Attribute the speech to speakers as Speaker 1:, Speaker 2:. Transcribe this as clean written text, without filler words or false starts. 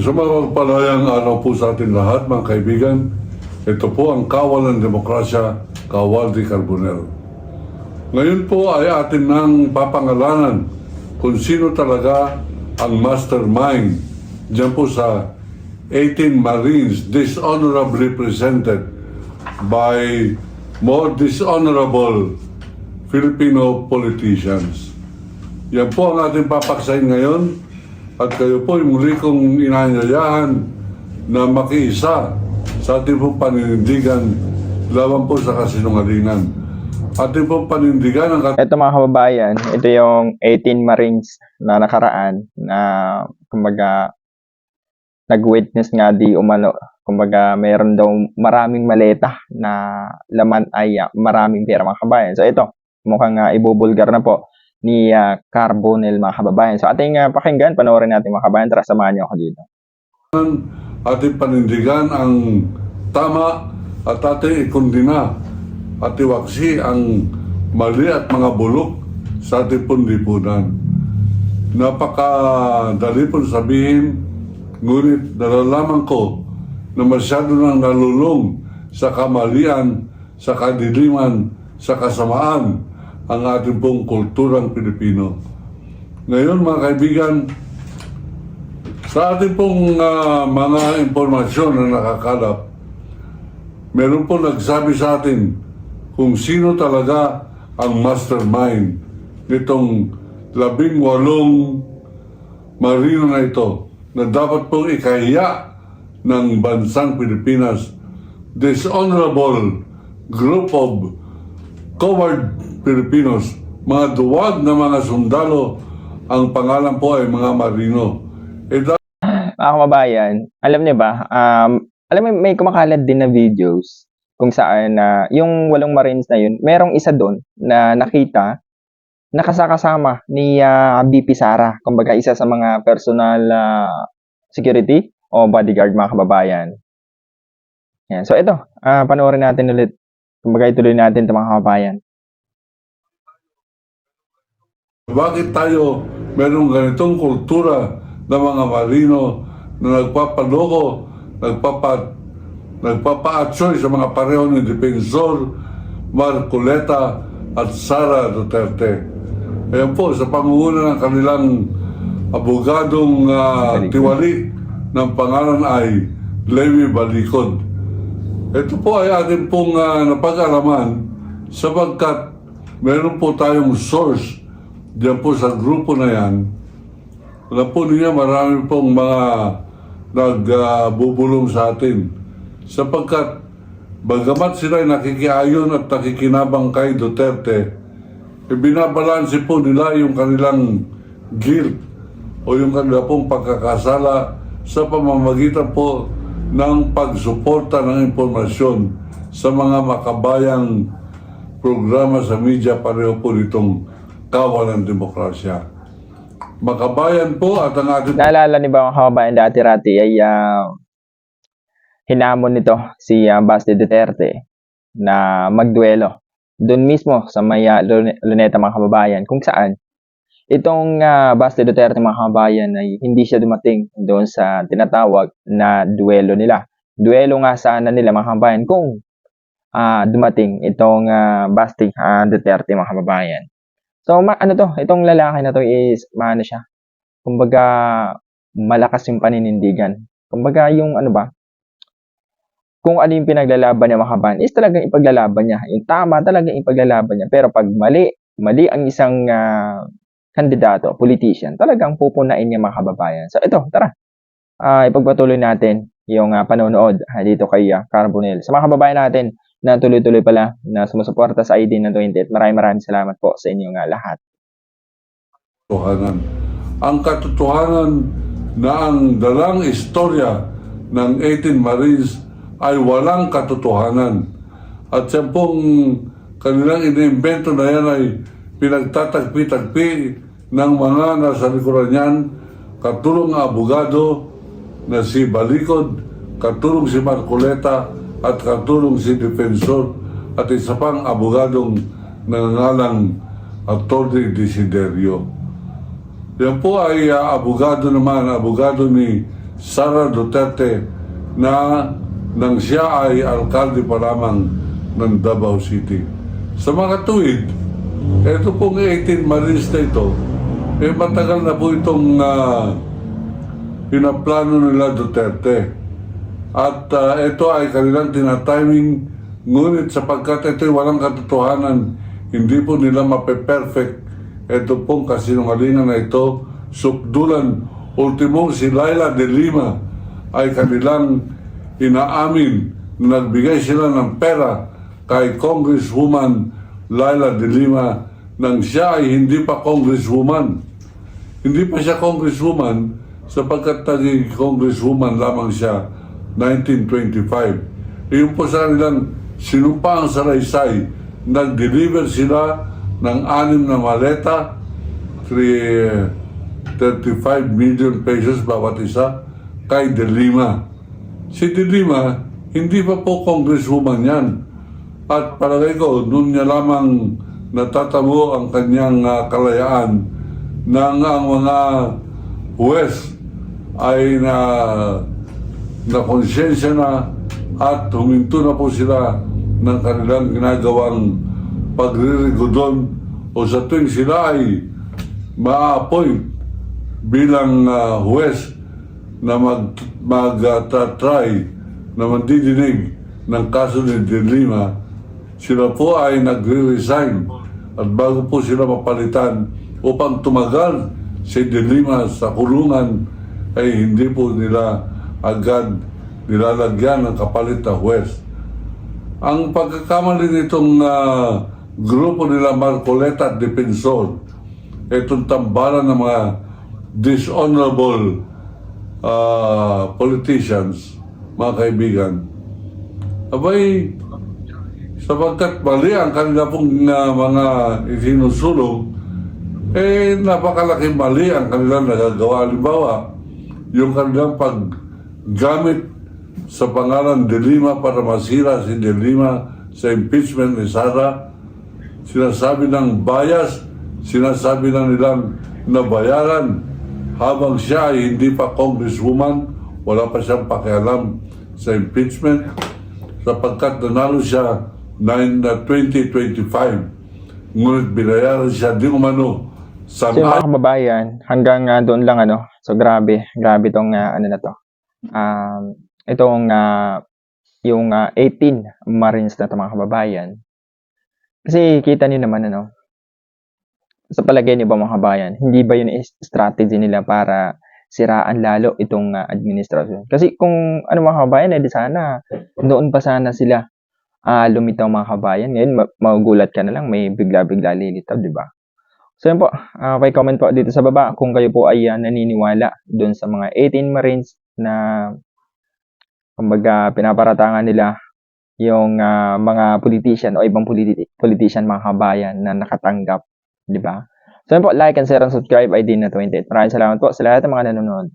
Speaker 1: Sa mapagpalayang araw po sa ating lahat, mga kaibigan, ito po ang Kawal ng Demokrasya, Kawal de Carbonell. Ngayon po ay atin nang papangalanan kung sino talaga ang mastermind dyan po sa 18 Marines dishonorably presented by more dishonorable Filipino politicians. Yan po ang ating papaksain ngayon. At kayo po muli kong inanyayahan na makiisa sa ating pong paninindigan laban po sa kasinungalingan. Ating pong panindigan ang...
Speaker 2: Ito mga kababayan, ito yung 18 Marines na nakaraan na kumbaga nag-witness nga di umano. Kumbaga mayroon daw maraming maleta na laman ay maraming pera mga kababayan. So ito, mukhang ibubulgar na po ni Carbonell mga kababayan. So ating pakinggan, panoorin natin mga kababayan. Tara, samahan niyo ako dito.
Speaker 1: Ating panindigan ang tama at ating ikundina at iwaksi ang mali at mga bulok sa ating pundipunan. Napakadali pong sabihin, ngunit nalalaman ko na masyado nang nalulong sa kamalian, sa kadiliman, sa kasamaan ang ating pong kulturang Pilipino. Ngayon mga kaibigan, sa ating pong mga impormasyon na nakakalap, meron po nagsabi sa atin kung sino talaga ang mastermind nitong 18 marino na ito na dapat pong ikahiya ng bansang Pilipinas. Dishonorable group of coward Filipinos, mga duwag na mga sundalo, ang pangalan po ay mga marino.
Speaker 2: Mga kababayan, alam niyo ba, alam mo may kumakalat din na videos kung saan yung 8 Marines na yun, merong isa doon na nakita nakasakasama ni BP Sara, kumbaga isa sa mga personal security o bodyguard mga kababayan. Yan. So ito, panoorin natin ulit. Kumbaga ituloy natin ito mga kababayan.
Speaker 1: Bakit tayo merong ganitong kultura ng mga marino na nagpapaloko, nagpapa-atsoy sa mga pareho ni Defensor Marcoleta at Sara Duterte. Ayan po, sa pangunguna ng kanilang abogadong tiwali ng pangalan ay Levi Balikod. Ito po ay atin pong napag-alaman sapagkat meron po tayong source diyan po sa grupo na yan. Alam po niya marami pong mga nagbubulong sa atin sapagkat bagamat sila ay nakikiayon at nakikinabang kay Duterte, binabalanse po nila yung kanilang guilt o yung kanila pong pagkakasala sa pamamagitan po ng pagsuporta ng impormasyon sa mga makabayang programa sa media pareho po nitong Kawal ng Demokrasya. Makabayan po at ang ating...
Speaker 2: Naalala ni ba mga kababayan dati-rati ay hinamon nito si Basti Duterte na magduelo doon mismo sa may Luneta mga kababayan, kung saan itong Basti Duterte mga kababayan ay hindi siya dumating doon sa tinatawag na duelo nila. Duelo nga sana nila mga kababayan kung dumating itong Basti Duterte mga kababayan. So itong lalaki na to is maano siya. Kumbaga malakas yung paninindigan. Kumbaga yung kung ano yung pinaglalaban niya mga kababayan is talagang ipaglalaban niya. Yung tama talagang ipaglalaban niya. Pero pag mali ang isang kandidato, politician, talagang pupunain niya mga kababayan. So ito, tara. Ipagpatuloy natin yung panonood dito kay Carbonell. Sa mga kababayan natin na tuloy-tuloy pala na sumusuporta sa ID ng 28. Maraming salamat po sa inyong lahat.
Speaker 1: Ang katotohanan na ang dalang istorya ng 18 Marines ay walang katotohanan. At siya pong kanilang inimbento na yan ay pinagtatagpi-tagpi ng mga nasa likuran yan, katulong abogado na si Balikod, katulong si Marcoleta, at katulong si Defensor at isa pang abogadong nangangalang Atty. Desiderio. Yan po ay abogado naman, abogado ni Sara Duterte na nang siya ay alkalde pa lamang ng Davao City. Sa mga tuwid, ito pong 18 Marines na ito, matagal na po itong pinaplano nila Duterte. At ito ay kanilang tinatiming, ngunit sapagkat ito ay walang katotohanan, hindi po nila mape-perfect ito pong kasinungalingan na ito, sukdulan. Ultimong si Laila de Lima ay kanilang inaamin na nagbigay sila ng pera kay Congresswoman Laila de Lima nang siya ay hindi pa Congresswoman. Hindi pa siya Congresswoman sapagkat naging Congresswoman lamang siya 1925. Iyon po sa kanilang sinumpang salaysay, nag-deliver sila ng 6 na maleta, 35 million pesos bawat isa kay De Lima. Si De Lima, hindi pa po congresswoman yan. At palagay ko, noon niya lamang natatamo ang kanyang kalayaan nang ang mga huwes ay na konsyensya na at huminto na po sila ng kanilang ginagawang pagririgodon o sa tuwing sila ay ma-appoint bilang huwes na mag-try na mandidinig ng kaso ni De Lima, sila po ay nagre-resign at bago po sila mapalitan upang tumagal si De Lima sa kulungan ay hindi po nila agad nilalagyan ng kapalit na huwes. Ang pagkakamali nitong grupo nila Marcoleta at Defensor, itong tambalan ng mga dishonorable politicians, mga kaibigan, abay, sapagkat mali ang kanila pong mga isinusulong, napakalaking mali ang kanilang nagagawa. Halimbawa, yung kanilang paggamit sa pangalan De Lima para masira si De Lima sa impeachment ni Sara, sinasabi ng bias, sinasabi na nilang nabayaran habang siya ay hindi pa congresswoman, wala pa siyang pakialam sa impeachment sapagkat nanalo siya 2025, ngunit binayaran siya di umano sa
Speaker 2: So, yung mga kababayan, hanggang doon lang So, grabe tong na to. Itong yung 18 Marines na to, mga kababayan. Kasi kita niyo naman sa palagay niyo ba, mga kababayan, hindi ba yun strategy nila para siraan lalo itong administrasyon? Kasi kung mga kababayan, di sana noon pa sana sila lumitaw, mga kababayan. Ngayon magugulat ka na lang, may bigla-bigla lilitaw, di ba? So yun po, comment po dito sa baba kung kayo po ay naniniwala doon sa mga 18 Marines na kumbaga pinaparatangan nila yung mga politician o ibang politician, mga kabayan, na nakatanggap, di ba? So yun po, like and share and subscribe, ID na 28. Maraming salamat po sa lahat ng mga nanonood.